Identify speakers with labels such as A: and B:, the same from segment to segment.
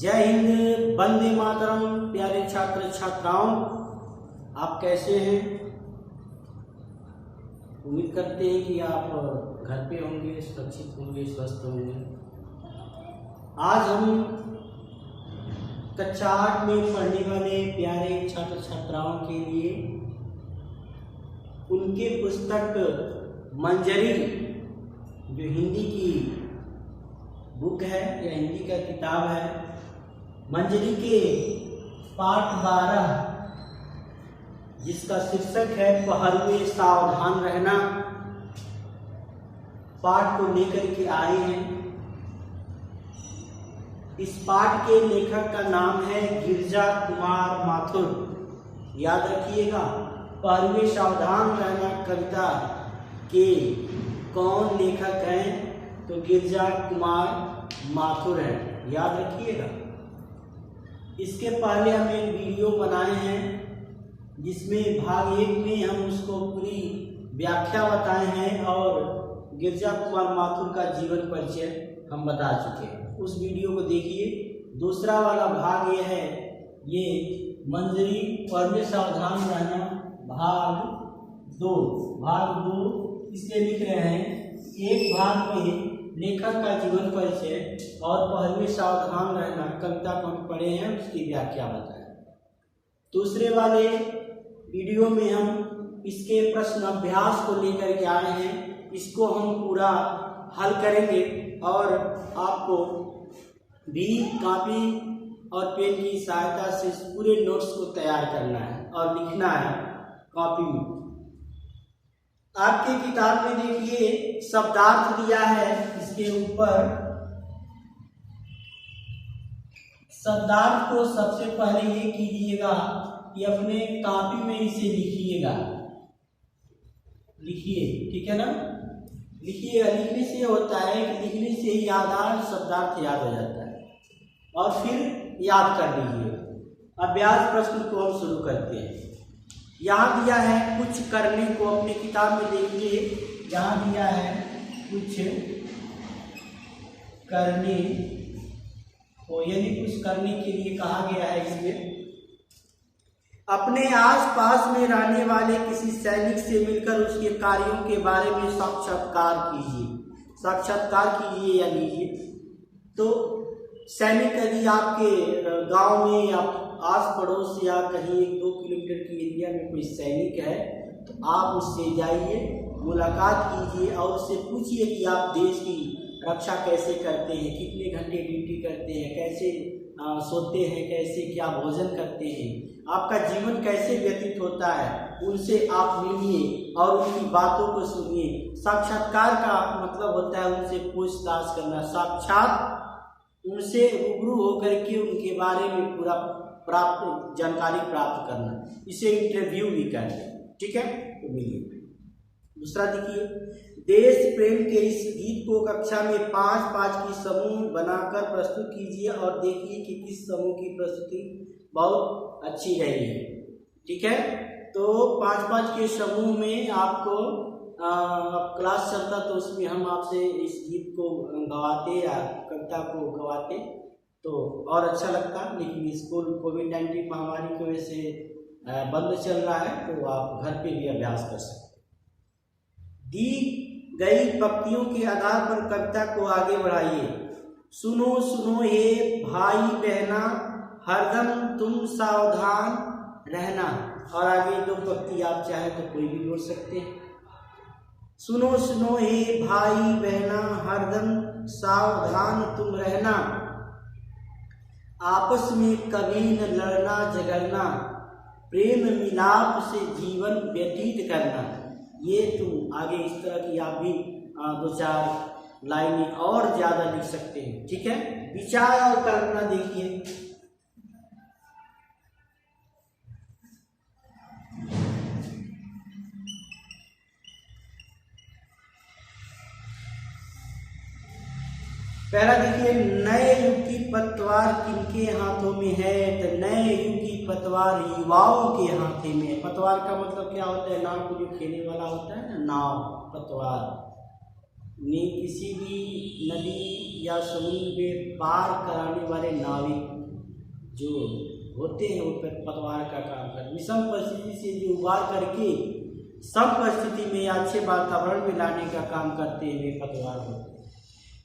A: जय हिंद, वंदे मातरम। प्यारे छात्र छात्राओं, आप कैसे हैं? उम्मीद करते हैं कि आप घर पे होंगे, सुरक्षित होंगे, स्वस्थ होंगे। आज हम कक्षा 8 में पढ़ने वाले प्यारे छात्र छात्राओं के लिए उनके पुस्तक मंजरी, जो हिंदी की बुक है या हिंदी का किताब है, मंजरी के पाठ 12 जिसका शीर्षक है पहरुए सावधान रहना, पाठ को लेकर के आए हैं। इस पाठ के लेखक का नाम है गिरिजा कुमार माथुर। याद रखिएगा, पहरुए सावधान रहना कविता के कौन लेखक हैं? तो गिरिजा कुमार माथुर है, याद रखिएगा। इसके पहले हम एक वीडियो बनाए हैं जिसमें भाग 1 में हम उसको पूरी व्याख्या बताए हैं और गिरिजा कुमार माथुर का जीवन परिचय हम बता चुके हैं। उस वीडियो को देखिए। दूसरा वाला भाग यह है, ये मंजरी पहरुए सावधान रहना भाग 2 इसलिए लिख रहे हैं। एक भाग में लेखक का जीवन परिचय और पहरुए सावधान रहना कविता को हम पढ़े हैं, उसकी व्याख्या बताएं। दूसरे वाले वीडियो में हम इसके प्रश्न अभ्यास को लेकर के आए हैं। इसको हम पूरा हल करेंगे और आपको भी कॉपी और पेन की सहायता से इस पूरे नोट्स को तैयार करना है और लिखना है कॉपी में। आपके किताब में देखिए शब्दार्थ दिया है, इसके ऊपर शब्दार्थ को सबसे पहले ये कीजिएगा कि अपने कॉपी में इसे लिखिएगा। लिखिए, ठीक है ना? लिखिएगा। लिखने से होता है कि लिखने से ही यादार्थ शब्दार्थ याद हो जाता है और फिर याद कर लीजिएगा। अभ्यास प्रश्न को हम शुरू करते हैं। यहाँ दिया है कुछ करने को, अपने किताब में देखिए। यहाँ दिया है कुछ करने को, यदि कुछ करने के लिए कहा गया है इसमें अपने आसपास में रहने वाले किसी सैनिक से मिलकर उसके कार्यों के बारे में साक्षात्कार कीजिए। साक्षात्कार कीजिए या लीजिए। तो सैनिक यदि आपके गांव में या आस पड़ोस या कहीं 1-2 किलोमीटर की एरिया में कोई सैनिक है तो आप उससे जाइए, मुलाकात कीजिए और उससे पूछिए कि आप देश की रक्षा कैसे करते हैं, कितने घंटे ड्यूटी करते हैं, कैसे सोते हैं, कैसे क्या भोजन करते हैं, आपका जीवन कैसे व्यतीत होता है। उनसे आप मिलिए और उनकी बातों को सुनिए। साक्षात्कार का मतलब होता है उनसे पूछताछ करना, साक्षात उनसे रूबरू होकर के उनके बारे में पूरा जानकारी प्राप्त करना। इसे इंटरव्यू भी कहते हैं, ठीक है? तो मिलिए। दूसरा देखिए, देश प्रेम के इस गीत को कक्षा में 5-5 की समूह बनाकर प्रस्तुत कीजिए और देखिए कि किस समूह की प्रस्तुति बहुत अच्छी रही है, ठीक है? तो 5-5 के समूह में आपको क्लास चलता तो उसमें हम आपसे इस गीत को गवाते या कविता को गवाते तो और अच्छा लगता, लेकिन स्कूल कोविड-19 महामारी की वजह से बंद चल रहा है, तो आप घर पे भी अभ्यास कर सकते हैं। दी गई पंक्तियों के आधार पर कविता को आगे बढ़ाइए। सुनो सुनो हे भाई बहना, हरदम तुम सावधान रहना। और आगे 2 पंक्ति आप चाहे तो कोई भी बोल सकते हैं। सुनो सुनो हे भाई बहना, हरदम सावधान तुम रहना, आपस में कभी न लड़ना झगड़ना, प्रेम मिलाप से जीवन व्यतीत करना। ये तुम आगे इस तरह की आप भी 2-4 लाइनें और ज्यादा लिख सकते हैं, ठीक है? विचार और कल्पना देखिए। पहला देखिए, नए युग की पतवार किनके हाथों में है? तो नए युग की पतवार युवाओं के हाथों में है। पतवार का मतलब क्या होता है? नाव को जो खेलने वाला होता है ना, नाव, पतवार। ने किसी भी नदी या समुद्र में पार कराने वाले नाविक जो होते हैं वो पतवार का काम करते, विषम परिस्थिति से जो उबार करके सम परिस्थिति में अच्छे वातावरण में लाने का काम करते हुए पतवार होते हैं।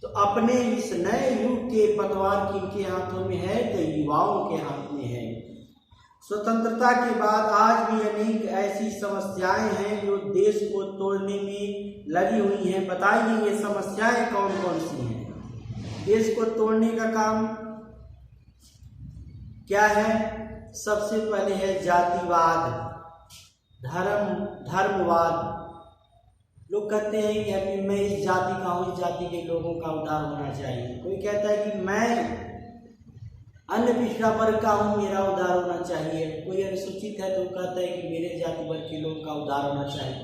A: तो अपने इस नए युग के पतवार किनके हाथों में है? तो युवाओं के हाथ में है। स्वतंत्रता के बाद आज भी अनेक ऐसी समस्याएं हैं जो देश को तोड़ने में लगी हुई हैं। बताइए ये समस्याएं कौन कौन सी हैं? देश को तोड़ने का काम क्या है? सबसे पहले है जातिवाद, धर्मवाद। लोग कहते हैं कि मैं इस जाति का हूँ, इस जाति के लोगों का उद्धार होना चाहिए। कोई कहता है कि मैं अन्य पिछड़ा वर्ग का हूँ, मेरा उद्धार होना चाहिए। कोई अनुसूचित है तो कहता है कि मेरे जाति वर्ग के लोगों का उद्धार होना चाहिए।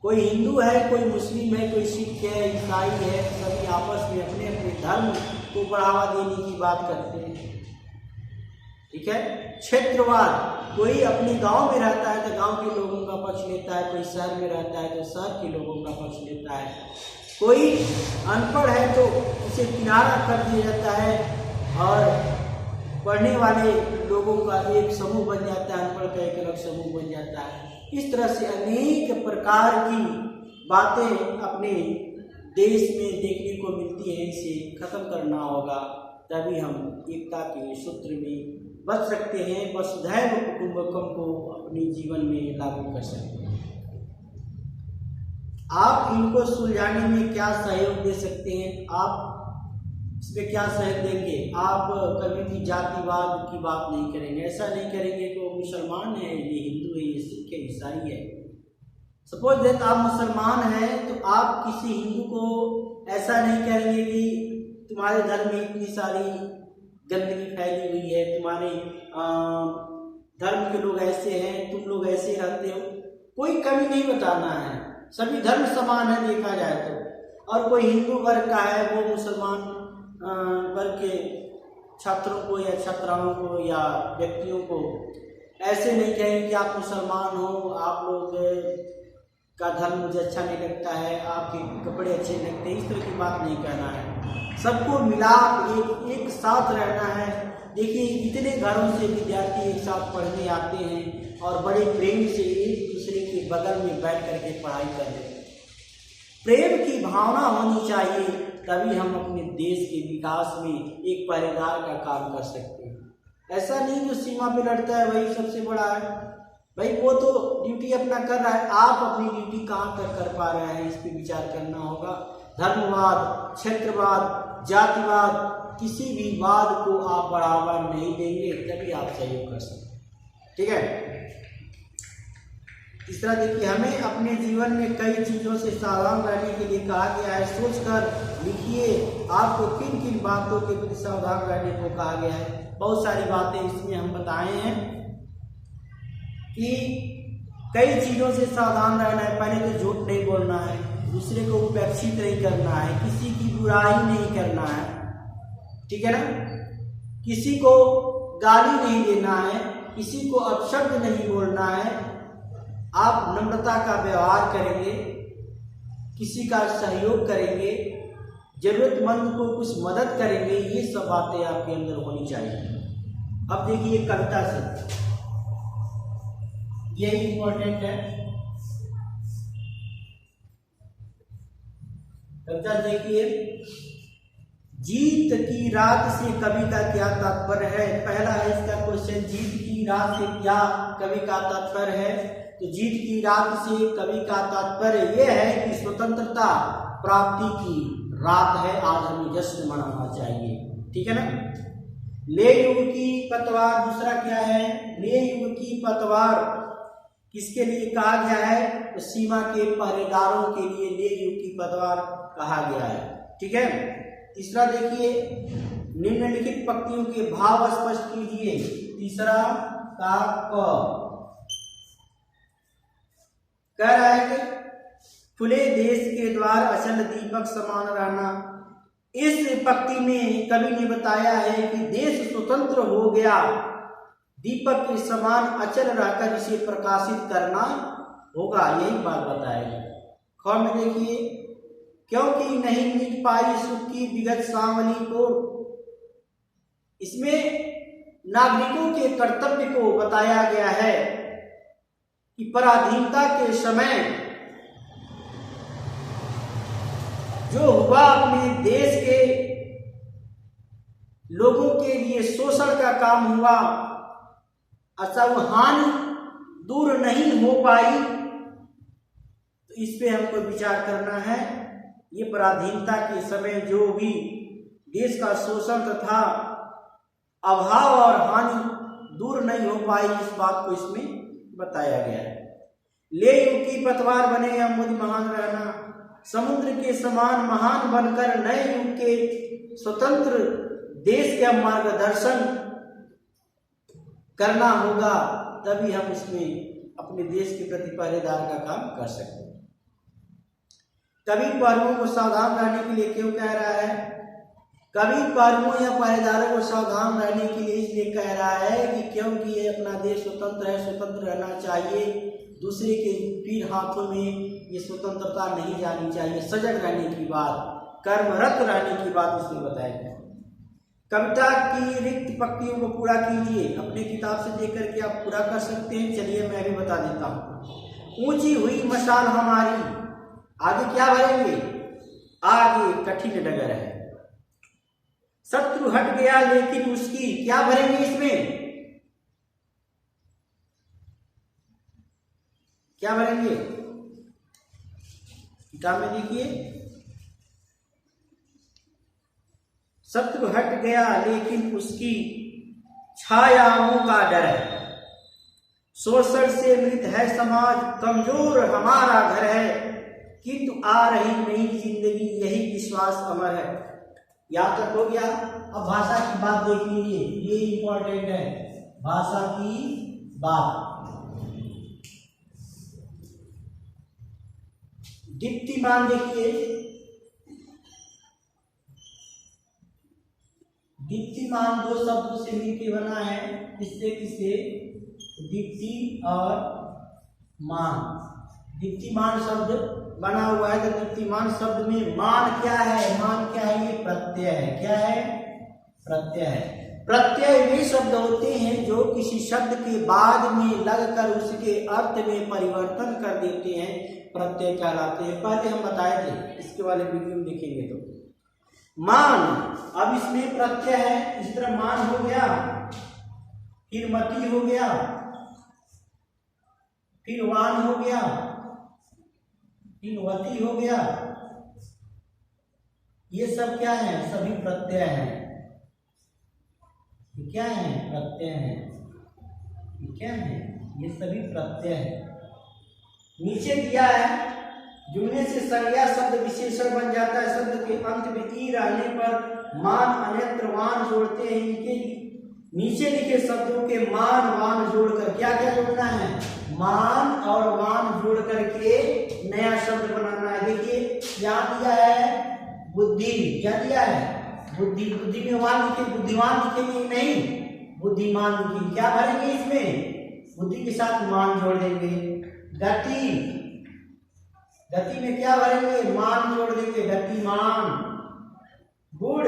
A: कोई हिंदू है, कोई मुस्लिम है, कोई सिख है, ईसाई है, सभी आपस में अपने अपने धर्म को बढ़ावा देने की बात करते हैं। ठीक है। क्षेत्रवाद, कोई अपने गांव में रहता है तो गांव के लोगों का पक्ष लेता है, कोई शहर में रहता है तो शहर के लोगों का पक्ष लेता है। कोई अनपढ़ है तो उसे किनारा कर दिया जाता है और पढ़ने वाले लोगों का एक समूह बन जाता है, अनपढ़ का एक अलग समूह बन जाता है। इस तरह से अनेक प्रकार की बातें अपने देश में देखने को मिलती हैं। इसे खत्म करना होगा, तभी हम एकता के सूत्र में बच सकते हैं, वसुधैव कुटुंबकम को अपने जीवन में लागू कर सकते हैं। आप इनको सुलझाने में क्या सहयोग दे सकते हैं? आप इसमें क्या सहयोग देंगे? आप कभी भी जातिवाद की बात नहीं करेंगे। ऐसा नहीं करेंगे कि वो मुसलमान है, ये हिंदू है, ये सिख है, ईसाई है। सपोज दैट आप मुसलमान हैं तो आप किसी हिंदू को ऐसा नहीं करेंगे कि तुम्हारे धर्म में इतनी सारी गंदगी फैली हुई है, तुम्हारे धर्म के लोग ऐसे हैं, तुम लोग ऐसे रहते हो। कोई कमी नहीं बताना है, सभी धर्म समान है देखा जाए तो। और कोई हिंदू वर्ग का है, वो मुसलमान वर्ग के छात्रों को या छात्राओं को या व्यक्तियों को ऐसे नहीं कहेंगे कि आप मुसलमान हो, आप लोग का धर्म मुझे अच्छा नहीं लगता है, आपके कपड़े अच्छे नहीं लगते, इस तरह की बात नहीं कहना है। सबको मिला एक साथ रहना है। देखिए इतने घरों से विद्यार्थी एक साथ पढ़ने आते हैं और बड़े प्रेम से एक दूसरे के बगल में बैठ करके पढ़ाई कर रहे हैं। प्रेम की भावना होनी चाहिए, तभी हम अपने देश के विकास में एक पहरेदार का काम कर सकते हैं। ऐसा नहीं जो सीमा पे लड़ता है वही सबसे बड़ा है। भाई वो तो ड्यूटी अपना कर रहा है, आप अपनी ड्यूटी कहाँ तक कर पा रहे हैं, इस पर विचार करना होगा। धर्मवाद, क्षेत्रवाद, जातिवाद, किसी भी वाद को आप बढ़ावा नहीं देंगे, तभी आप सहयोग कर सकते हैं। ठीक है। तीसरा देखिए, हमें अपने जीवन में कई चीजों से सावधान रहने के लिए कहा गया है। सोचकर लिखिए आपको किन किन बातों के प्रति सावधान रहने को कहा गया है। बहुत सारी बातें इसमें हम बताए हैं कि कई चीजों से सावधान रहना है। पहले तो झूठ नहीं बोलना है, दूसरे को उपेक्षित नहीं करना है, किसी की बुराई नहीं करना है, ठीक है ना, किसी को गाली नहीं देना है, किसी को अपशब्द नहीं बोलना है, आप नम्रता का व्यवहार करेंगे, किसी का सहयोग करेंगे, जरूरतमंद को कुछ मदद करेंगे, ये सब बातें आपके अंदर होनी चाहिए। अब देखिए कविता से, ये इंपॉर्टेंट है। कविता देखिए, जीत की रात से कवि का क्या तात्पर्य है। पहला है इसका क्वेश्चन, जीत की रात से क्या कवि का तात्पर्य है। तो जीत की रात से कवि का तात्पर्य यह है कि स्वतंत्रता प्राप्ति की रात है, आज हमें जश्न मनाना चाहिए, ठीक है ना। ले युग की पतवार, दूसरा क्या है, ले युग की पतवार किसके लिए कहा गया है, तो सीमा के पहरेदारों के लिए ले युग की पतवार कहा गया है, ठीक है। तीसरा देखिए, निम्नलिखित पंक्तियों के भाव स्पष्ट कीजिए। तीसरा का क कह रहा है कि खुले देश के द्वार अचल दीपक समान रहना। इस पंक्ति में कवि ने बताया है कि देश स्वतंत्र हो गया, दीपक के समान अचल रहकर इसे प्रकाशित करना होगा, यही बात बताएगी। ख में देखिए, क्योंकि नहीं मिट पाई सुख की विगत सांवली को। इसमें नागरिकों के कर्तव्य को बताया गया है कि पराधीनता के समय जो हुआ अपने देश के लोगों के लिए शोषण का काम हुआ, असम हानि दूर नहीं हो पाई, तो इस पे हमको विचार करना है। ये पराधीनता के समय जो भी देश का शोषण तथा अभाव और हानि दूर नहीं हो पाई, इस बात को इसमें बताया गया है। ले युग की पतवार बने या मुझ महान रहना, समुद्र के समान महान बनकर नए युग के स्वतंत्र देश का मार्गदर्शन करना होगा, तभी हम इसमें अपने देश के प्रति पहरेदार का काम कर सकते हैं। कवि पहरुओं को सावधान रहने के लिए क्यों कह रहा है? कवि पहरुओं या पहरेदारों को सावधान रहने के लिए इसलिए कह रहा है कि क्योंकि ये अपना देश स्वतंत्र है, स्वतंत्र रहना चाहिए, दूसरे के पीर हाथों में ये स्वतंत्रता नहीं जानी चाहिए। सजग रहने की बात, कर्मरत रहने की बात इसमें बताया गया। कविता की रिक्त पंक्तियों को पूरा कीजिए, अपने किताब से देख करके आप पूरा कर सकते हैं। चलिए मैं भी बता देता हूँ। ऊंची हुई मशाल हमारी, आगे क्या भरेंगे? आगे कठिन डगर है। शत्रु हट गया लेकिन उसकी, क्या भरेंगे इसमें? क्या भरेंगे? किताब में देखिए, शत्रु हट गया लेकिन उसकी छायाओं का डर है। शोषण से मृत है समाज, कमजोर हमारा घर है, किंतु आ रही नई जिंदगी यही विश्वास अमर है। याद तक हो गया। अब भाषा की बात देख लीजिए, ये इंपॉर्टेंट है, भाषा की बात। दीप्तिमान देखिए, दीप्तिमान दो शब्दों से मिलकर बना है। किससे किससे? दीप्ति और मान। दीप्तिमान शब्द बना हुआ है, तो दीप्तिमान शब्द में मान क्या है? मान क्या है? ये प्रत्यय है। क्या है? प्रत्यय है। प्रत्यय वे शब्द होते हैं जो किसी शब्द के बाद में लगकर उसके अर्थ में परिवर्तन कर देते हैं, प्रत्यय कहलाते हैं। पहले हम बताए थे, इसके वाले वीडियो में देखेंगे तो। मान, अब इसमें प्रत्यय है, इस तरह मान हो गया, फिर मति हो गया, फिर वान हो गया, फिर वती हो गया। ये सब क्या है? सभी प्रत्यय हैं। क्या है? प्रत्यय है। क्या है? ये सभी प्रत्यय है। नीचे दिया है, जुड़ने से संज्ञा शब्द विशेषण बन जाता है। शब्द के अंत में ई रहने पर मान अन्यत्र वान जोड़ते हैं। इनके नीचे लिखे शब्दों के मान वान जोड़कर क्या क्या जोड़ना है? मान और वान जोड़ करके नया शब्द बनाना है। देखिए यहाँ दिया है बुद्धि, क्या दिया है? बुद्धि। बुद्धि में वान लिखे, बुद्धिमान लिखेंगे नहीं, बुद्धिमान लिखेंगे। क्या भरेंगे इसमें? बुद्धि के साथ मान जोड़ देंगे। गति, गति में क्या भरेंगे? मान जोड़ देंगे, गतिमान। गुण,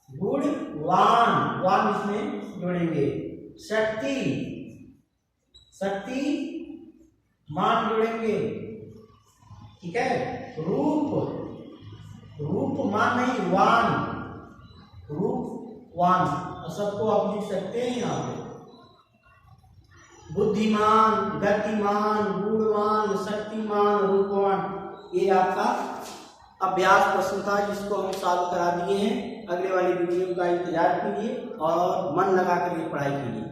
A: गुणवान, वान इसमें जोड़ेंगे। शक्ति, शक्ति मान जोड़ेंगे। ठीक है। रूप, रूपमान नहीं, वान, रूपवान, सबको आप लिख सकते हैं यहाँ पे। बुद्धिमान, गतिमान, गुणवान, शक्तिमान, रूपवान, ये आपका अभ्यास प्रश्न था जिसको हम सॉल्व करा दिए हैं। अगले वाली वीडियो का इंतजार कीजिए और मन लगा कर पढ़ाई कीजिए।